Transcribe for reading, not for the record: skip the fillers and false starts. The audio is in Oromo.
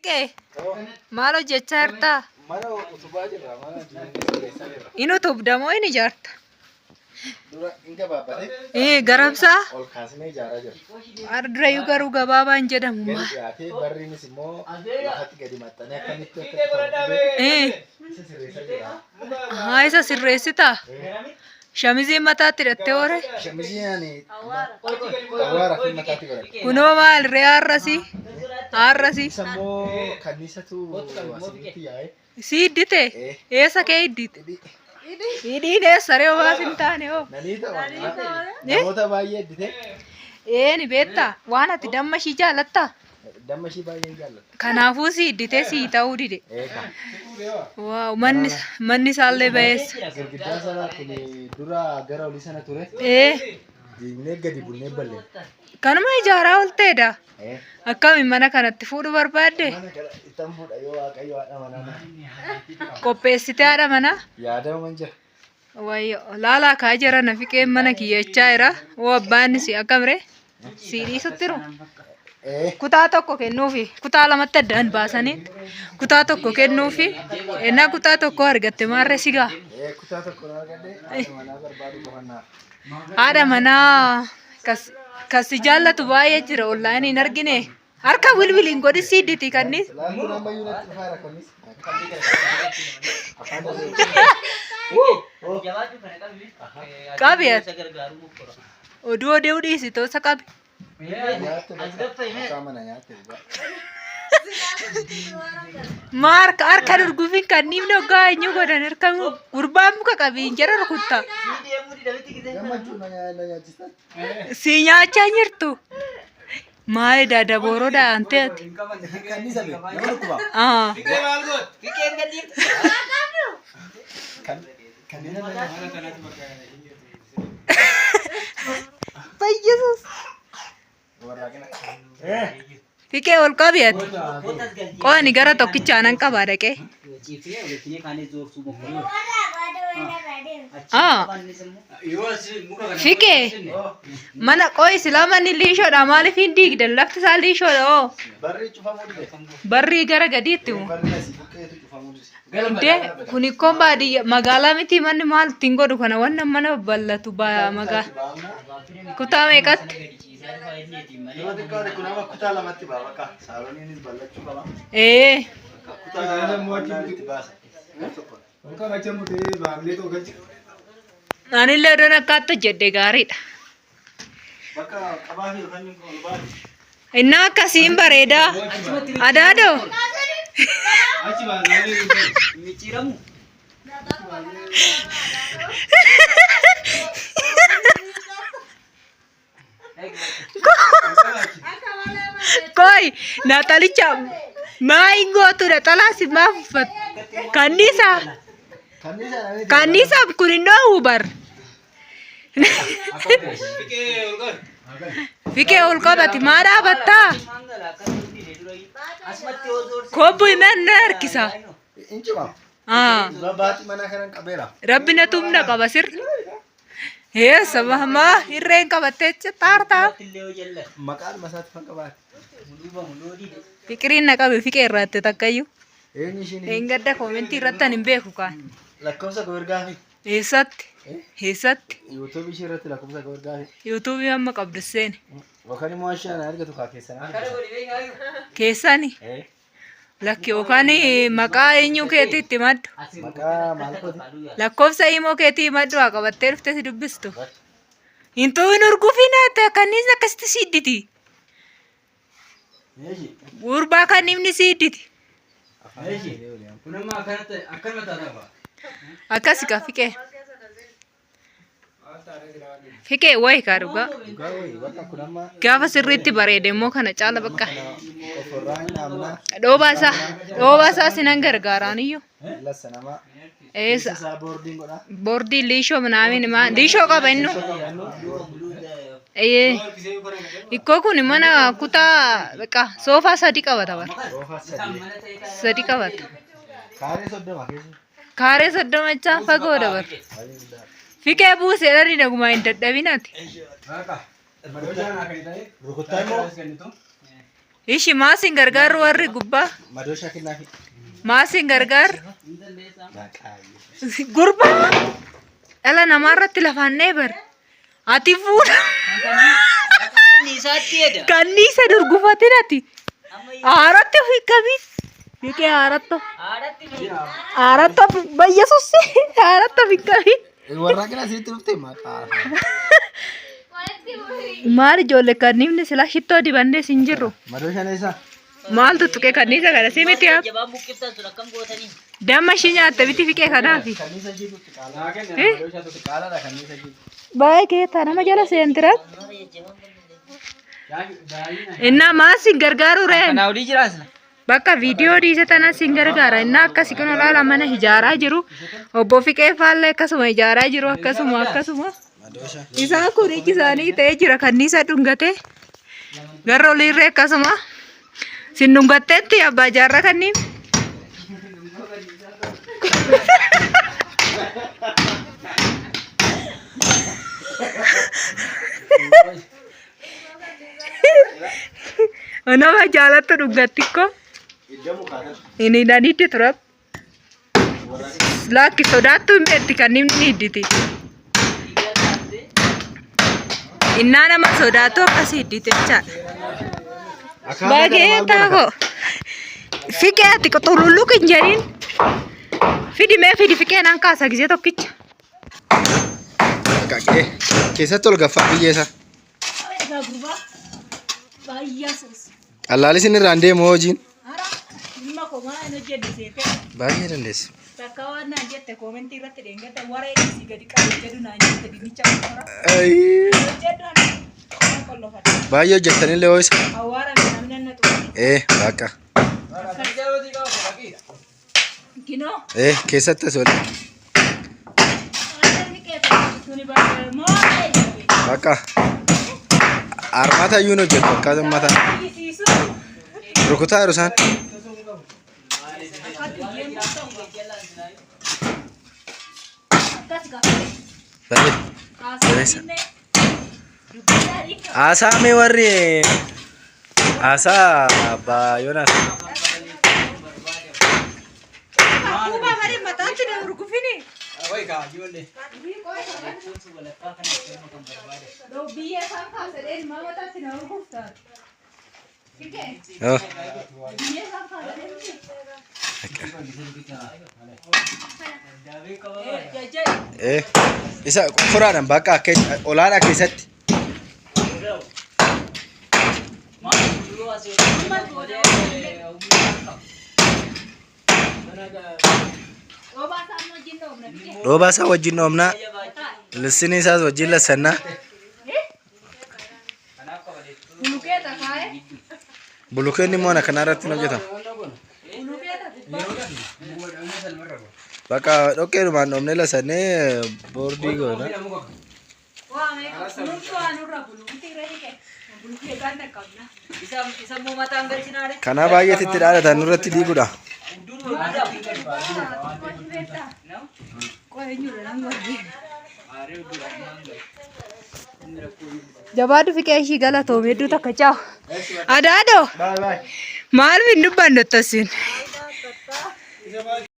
Fiqee maal hojjechaa jirta? Mana utubaa jirra. Inni utubda moo inni ijaarta? Dura hin gabaabate. Garamsaa? Ol kaasnee ijaaraa jirra. Ardurayyuu garuu gabaabaan jedhamu. Gadi dhiyaatee barriinis immoo lafatti gadi maxxanee akkamitti akka isa sirreessaa jira. Isa sirreessitaa? Shamizii mataatti hidhattee hore? Shamizii ani awwaara fi mataatti godhadhe. Kunoo maal ree har'asii? Har'asii? Isa immoo kanniisatu asirratti yaa'e. Si hiddite? Eessa kee hiddite? Hidhiin eessa ree ho'aas hin taane hoo? Namoota baay'ee hiddite. Ni beektaa? Waan ati damma ishii jaalattaa? Damma ishii baay'ee jaalladha. Kanaafuu si hiddite si ta'uu dide. Waaw manni isaallee bayeessa. Girgiddaa sana kun dura gara olii sana ture. Diignee gadi bunnee balleessa. Kanuma ijaaraa ol ta'edha. Akkamiin mana kanatti fuudhu barbaadde? Mana kana ittan fuudha yoo waaqayyo haadha manaa. Qopheessitee haadha manaa? Yaadaman jira. Wayyo laalaa kaa jira na Fiqeen mana kiyyachaa jira. Oo abbaan si akkamire? Si dhiisutti jiru. Kutaa tokko kennuufi kutaa lamatti addaan baasanii kutaa tokko kennuufi ennaa kutaa tokko argatte maarree sigaa? Kutaa tokko argadde haadha manaa barbaadu bohannaa. Haadha manaa kasi jaallatu baay'ee jira online hin argine. Harka wilwiliin godhi sidditi kannis. Qabiyyat. Oduu oduu dhiisitoo isa qabi. Marka harka durgufiin kan nimni hoggaa eenyu godhan harkamu gurbaan muka qabiin jara rukutta. Si nyaachaa jirtu. Maali daada booroodha ante ati. Fayyesus. Fiqee ol qabiyyat. Qooni gara tokkichaanan qabaa dhaqee. Fiqee mana qo'i silaa manni liishoodha maaliif hin diigdan lafti isaa liishoodha oo. Barrii gara gadiitti moo. Kun ikkoon baadiyyaa magaalaa miti manni maal ittiin godhu kana wannan mana bal'atu magaalaa. Kutaa meeqatti? Anillee odoon akkaata jedhe gaariidha. Innaa akkasiin bareedaa. Adaadoo. Koi Natalicha main gootu da talasi maafat kanisa kunindoo hubar Fiqee ol qabati maa dhaabattaa? Kobbu himan harkisa. Rabbi na tumna qaba sir. Sabahama irreen qabattee taartaa. Maqaan masaatti fan qabaate. Fiqiriin na qabe Fiqee irratti takkayyuu. Gadda koomentii irratti hin beeku kaan. Lakkoofsa gurgaafi. Eessatti? Eessatti? YouTube ishee irratti lakkoofsa gurgaafi. YouTube amma qabdu seeni. Yookaan immoo ashaan argatu kaa keessanii. Keessani? Lakki yookaan maqaa eenyu keetii itti maddu? Maqaa maal kooti? Lakkoofsa himoo keetii maddu haa qabattee dhuftee si dubbistu. Hintuu hin urguufin haata kanniis akkasitti siidditi. Gurbaa kan himni siidditi. Akkasi ka Fiqee. Fiqee wayi kaa dhugaa. Gaafa sirriitti bareede immoo kana caala bakka. Dhoobaa isaa sinan gargaaraan iyyuu. Boordii liishoo minaamin liishoo qaba innu. Ikkoo kun mana kutaa bakka soofaa sadi qabata bara. Sadi qabata. Kaaree soddoma jechaa fagoo dabar. Fiqee buusee dharri nagumaa hin dadhabinati. Ishi maasin gargaaru warri gubbaa. Madooshaa kennaafi. Maasin gargaaru. Baqaa. Gurbaa. Dhala namaarratti lafaannee bar. Ati fuudha. Kanniisa durgufatin ati. Aaratti ofii qabii. Fiqee aaratto. Aaratto bayyesus. Aaratto ofii qabii. Warra kana asitti dhuftee maqaa. Maal ijoollee kanniifni silaa shittoo dibannee siin jirru. Madooshaan eessa? Maaltu tuqee kanniisa kana si miti yaa? Damma ishii nyaatte biti fiqee kanaafi. Kanniisa ishee tutti qaalaa kenna. Madooshaa tutti qaalaadha kanniisa ishee. Baay'ee keetaa nama jala seentirat. Innaa maal siin gargaaru reen? Kana olii jiraas. Bakka viidiyoo dhiise tana siin gargaara. Innaa akkasii kun olaala mana ijaaraa jiru. Obbo Fiqee faallee akkasuma ijaaraa jiru akkasuma. Isaan kun iji isaanii ta'ee jira kanniisa dhungate. Garra oliirree akkasuma. Sin dhungatteetti abbaa jaarraa kanniif. Nama jaalattu dhungattikko. Inni daniitti tura. Laakki sodaattu hin beekti kanniifni ni hidditi. Innaa nama sodaatu akkasii hiddite jechaadha. Baay'ee taako. Fiqee ati xurulluu hin jedhin. Fidi fiqee nan kaasa gisee tokkicha. Keessatti ol gaffaa biyyeessa. Allaalis inni irraan deemu hojiin. Baay'ee dandeessi. Baay'ee hojjettanillee ho'isa. Bakka. Keessatti as waliin. Bakka. Armata iyyuu hojjetu akkasuma mataa. Rukutaa jiru isaan. Asa me warri asa ba Yonas isa furaadhaan bakka olaanaa keessatti roobaa isaa wajjin dhoomnaa lissinii isaas wajjin lassannaa bulukeenni immoo kana irratti hin hojjetamu. Bakka dhoqqeedhumaan dhoomnee lassannee boordii goona. Kana baay'eetti itti dhaadhatan nurratti diigudha. Jabaadu Fiqee ishii galatoome hedduu takka chaawu. Adaadoo maal hin dubbanne tosin.